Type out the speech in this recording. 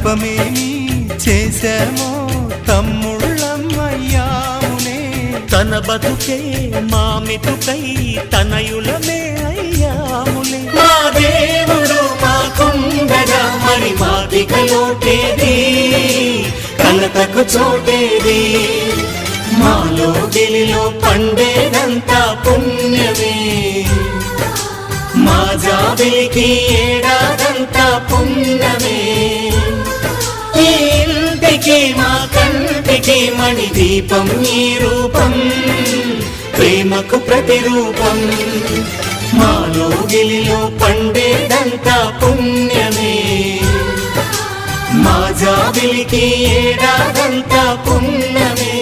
పాపమేమి చేశామో తమ్ముళ్ళమయ్యామునే. తన బతుకే మామితుకై తనయులమే అయ్యాములే. మా దేవుడు మాకుండగా మరి మాదిక లోటేది, కలతకు చోటేది. మాలో గిలిలో పండేదంతా పుణ్యమే, మా జాబిలికి ఏడాదంతా పుణ్యమే. ఈ ఇంటికి మా కంటికి మణి దీపం ఈ రూపం, ప్రేమకు ప్రతిరూపం. మాలో గిలిలో పండేదంతా పుణ్యమే, మా జాబిలికి ఏడాదంతా పుణ్యమే.